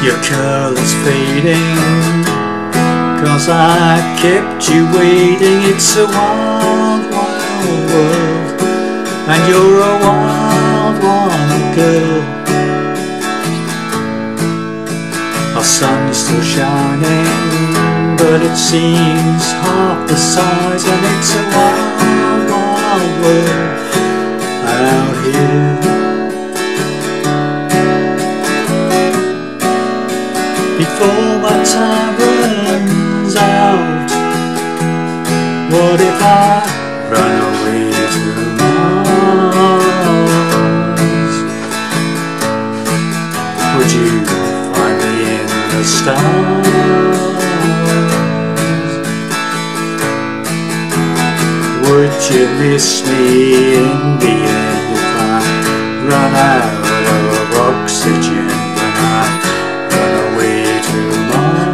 Your colour's fading, 'cause I kept you waiting. It's a wild, wild world, and you're a wild, wild girl. Our sun is still shining, but it seems half the size, and it's a wild, wild world out here. Before my time runs out, what if I run away to Mars? Would you find me in the stars? Would you miss me in the end if I run out of oxygen when I run away to Mars?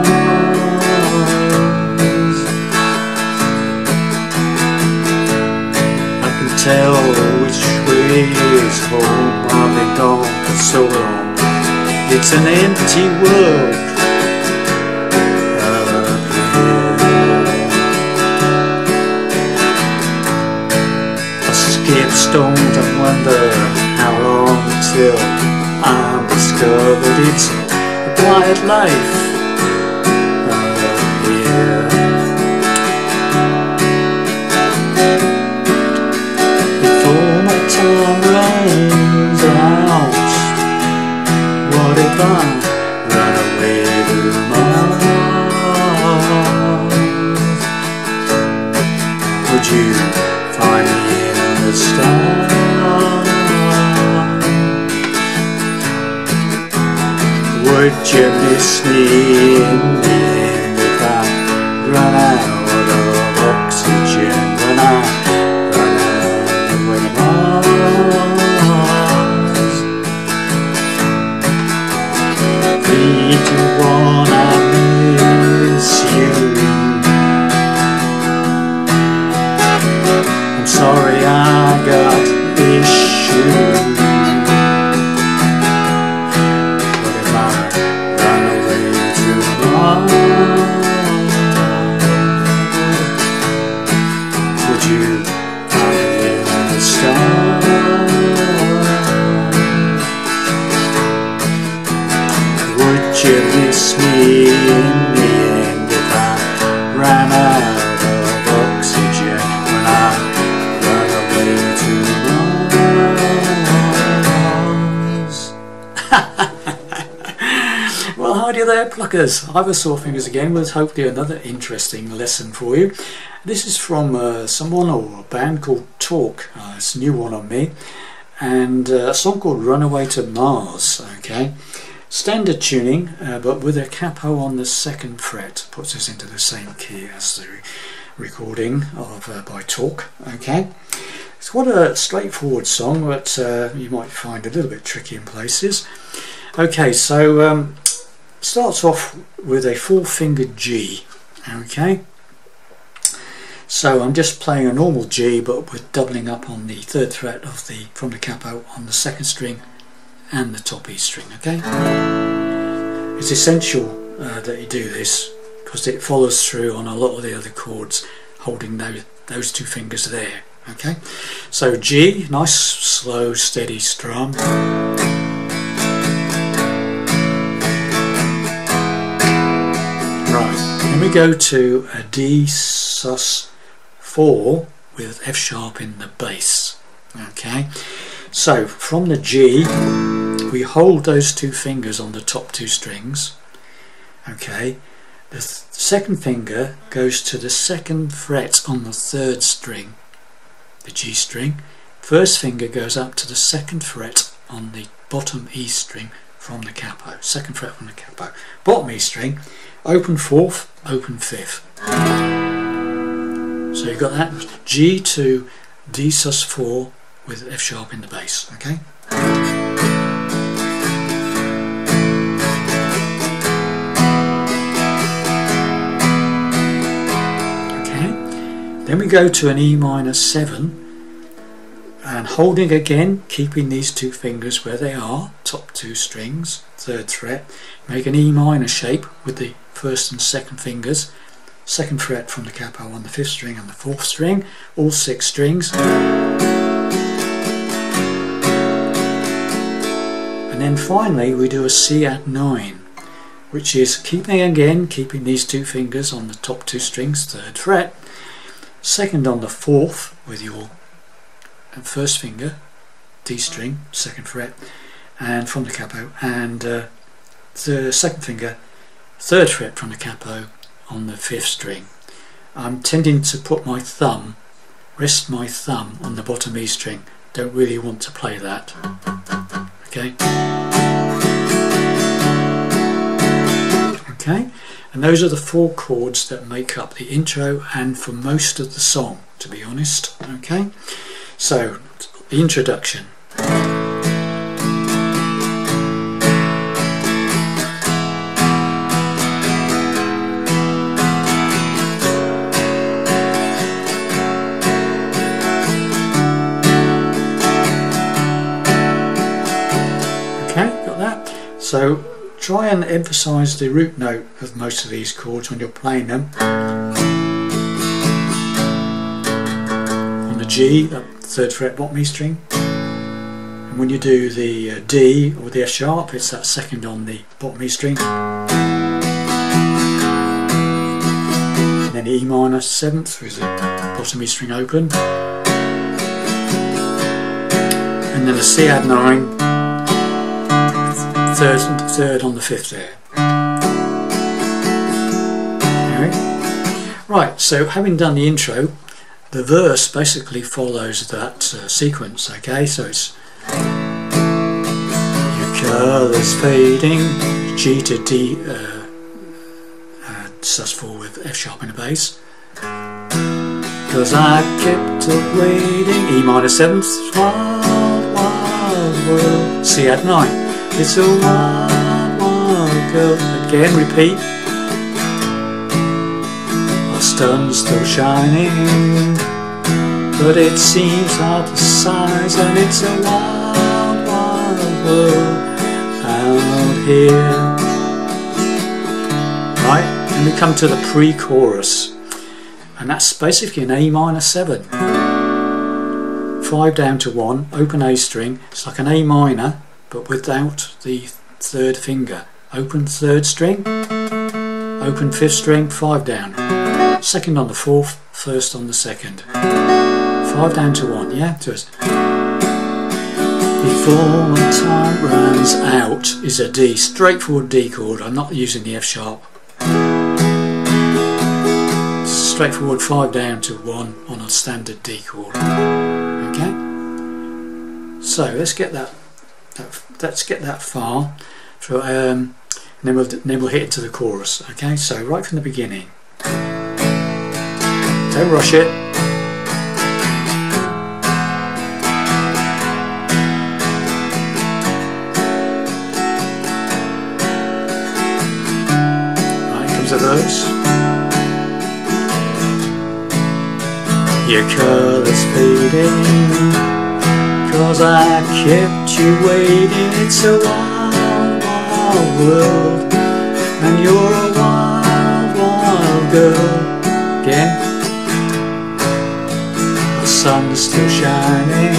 I can tell which way is home. I've been gone for so long. It's an empty world up here. I skip stones and wonder how long till I'm discovered. It's a quiet life up here. Before my time runs out, what if I run away to Mars? Would you find me in the stars? Would you miss me in the end if I run out of oxygen when I run away to Mars? 3, 2, 1, I miss you. I'm sorry I got issues. What if I run away to Mars? Would you find me in the stars? Would you miss me in the end if I ran out of oxygen when I run away to Mars? Well, howdy there, pluckers. Ivor Sawfingers again with hopefully another interesting lesson for you. This is from someone or a band called Talk. It's a new one on me, and a song called Runaway to Mars. Okay. Standard tuning, but with a capo on the 2nd fret, puts us into the same key as the recording of by Talk. Okay, it's quite a straightforward song, but you might find a little bit tricky in places. Okay, so starts off with a 4-fingered G. Okay, so I'm just playing a normal G, but with doubling up on the 3rd fret of from the capo on the 2nd string and the top E string. Okay, it's essential that you do this because it follows through on a lot of the other chords, holding those 2 fingers there. Okay, so G, nice slow steady strum. Right, then we go to a D sus4 with F sharp in the bass. Okay, so from the G we hold those 2 fingers on the top 2 strings. Okay, the 2nd finger goes to the 2nd fret on the 3rd string, the G string. 1st finger goes up to the 2nd fret on the bottom E string from the capo, 2nd fret on the capo, bottom E string, open 4th, open 5th. So you've got that G to D sus4 with F sharp in the bass. Okay. Then we go to an E minor 7 and holding again, keeping these two fingers where they are, top two strings, third fret, make an E minor shape with the first and second fingers, second fret from the capo on the fifth string and the fourth string, all 6 strings. And then finally we do a C add 9, which is keeping these two fingers on the top 2 strings, third fret, second on the fourth with your first finger, D string, second fret, and from the capo, and the second finger, third fret from the capo on the fifth string. I'm tending to put my thumb, rest my thumb on the bottom E string. Don't really want to play that. Okay. Okay, and those are the 4 chords that make up the intro and for most of the song, to be honest. Okay, so the introduction. So try and emphasise the root note of most of these chords when you're playing them. On the G, that third fret bottom E string. And when you do the D or the F sharp, it's that second on the bottom E string. And then E minor 7th with the bottom E string open. And then the C add 9. Third on the fifth there. Okay. Right, so having done the intro, the verse basically follows that sequence. Okay, so it's your colours fading, G to D, sus4 with F sharp in the bass. Cause I kept waiting, E minor 7th, wild, wild world, C add 9. It's a wild, wild girl. Again, repeat. Our sun's still shining, but it seems hard to size, and it's a wild, wild world out here. Right, and we come to the pre-chorus, and that's basically an A minor 7. 5 down to 1, open A string. It's like an A minor, but without the third finger. Open third string, open fifth string, 5 down. Second on the fourth, first on the second. 5 down to 1, yeah? Just before my time runs out is a D, straightforward D chord. I'm not using the F sharp. Straightforward 5 down to 1 on a standard D chord. Okay? So let's get that far, and then we'll hit it to the chorus. Okay, so right from the beginning, don't rush it. Right, here comes the verse. Your colours fading, cause I kept you waiting. It's a wild, wild world, and you're a wild, wild girl. Again. The sun's still shining,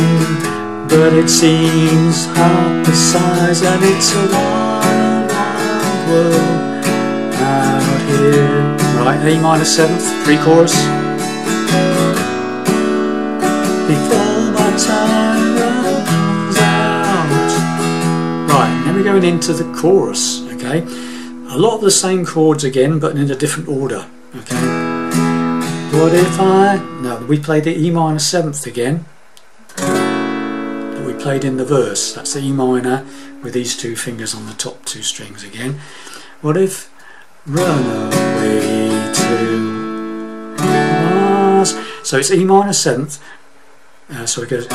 but it seems half the size, and it's a wild, wild world out here. Right, A minor 7th, pre-chorus. Before my time runs out. Right, now we're going into the chorus. Okay, a lot of the same chords again, but in a different order. Okay, what if we played the E minor 7th again that we played in the verse. That's the E minor with these 2 fingers on the top 2 strings again. What if run away to Mars? So it's E minor 7th. So it goes,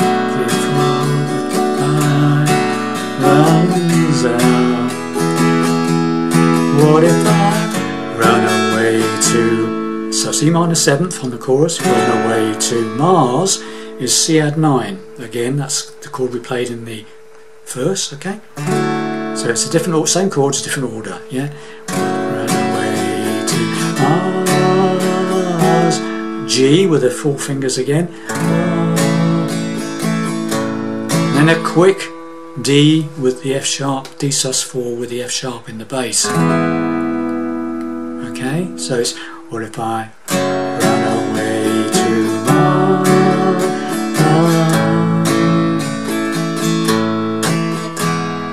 runs out. What if I run away to, so C minor 7th on the chorus, run away to Mars, is C add 9. Again, that's the chord we played in the verse, okay? So it's a different, same chords, different order, yeah? Run away to Mars. G with the 4 fingers again. And then a quick D with the F sharp, D sus4 with the F sharp in the bass. Okay, so it's what if I run away to Mars?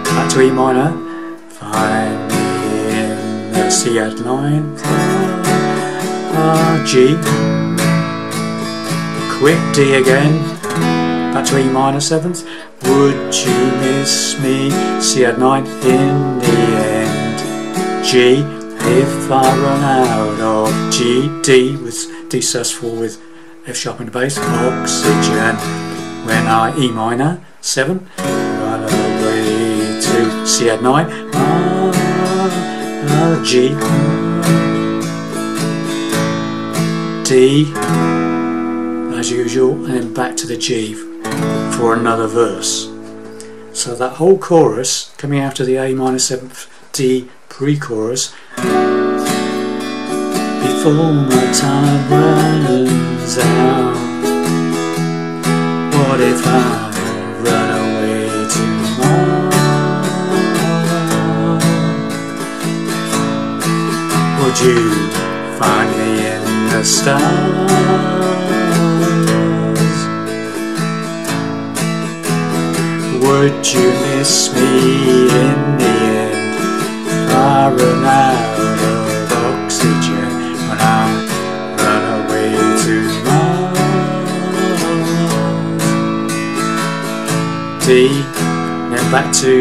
Back to E minor. Find me in the C add 9. G. Quick D again. Back to E minor 7th. Would you miss me? C add 9 in the end. G. If I run out of G, D with D sus4 with F sharp in the bass. Oxygen. When I E minor 7. Run away to C add 9. G. D. As usual, and then back to the G for another verse. So that whole chorus coming out of the A minor 7th D pre-chorus. Before my time runs out, what if I run away to Mars? Would you find me in the stars? Would you miss me in the end? I run out of oxygen when I run away to Mars. D, then back to,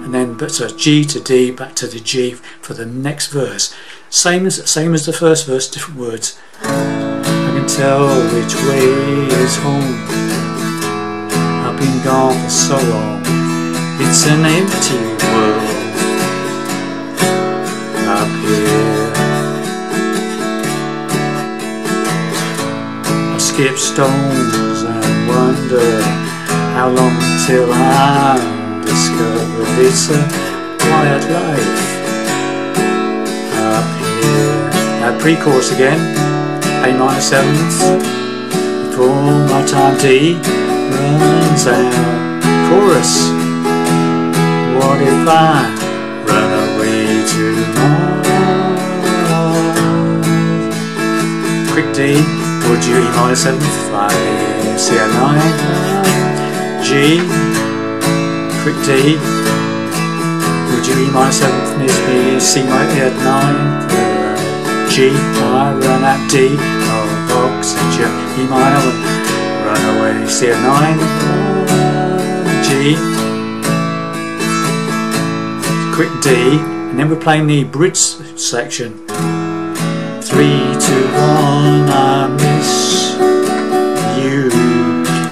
and then so G to D, back to the G for the next verse. Same as the first verse, different words. I can tell which way is home. I've been gone for so long. It's an empty world up here. I skip stones and wonder how long till I discover it's a quiet life up here. Now pre-chorus again, A minor 7th. Before my time D runs out. Chorus. What if I run away to Mars? Quick D. Would you E minor 7th? 5 C add 9. G. Quick D. Would you E minor 7th? Miss me C minor add 9. G. I run at D. Oh, oxygen. E minor. Run away. C add 9. G. Quick D, and then we're playing the bridge section. 3, 2, 1, I miss you.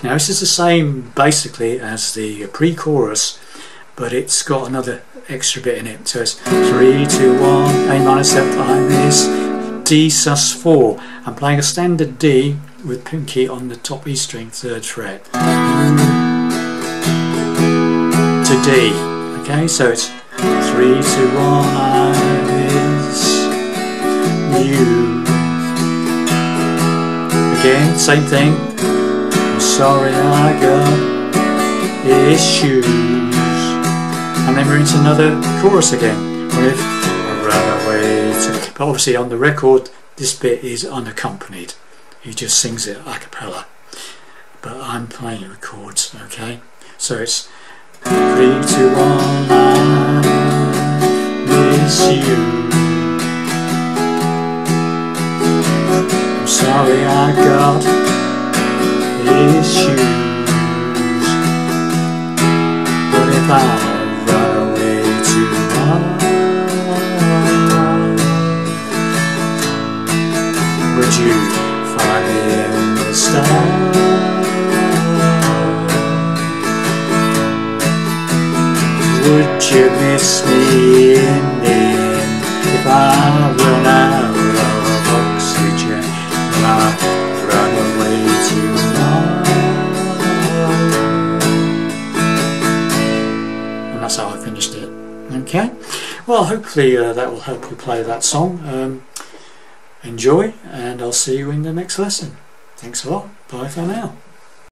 Now this is the same basically as the pre-chorus, but it's got another extra bit in it. So it's 3, 2, 1, A minor 7th, I miss D sus4. I'm playing a standard D with pinky on the top E string, 3rd fret to D. Okay, so it's 3, 2, 1, I miss you. Again, same thing. I'm sorry I got issues. And then we're into another chorus again. What if I run away to... But obviously on the record, this bit is unaccompanied. He just sings it a cappella. But I'm playing the chords, okay? So it's 3, 2, 1, I miss you. I'm sorry I got issues. What if I run away to Mars? Would you find me in the stars? Would you miss me in the end if I run out of oxygen? Will I run away to Mars? Okay, well, hopefully that will help you play that song. Enjoy, and I'll see you in the next lesson. Thanks a lot. Bye for now.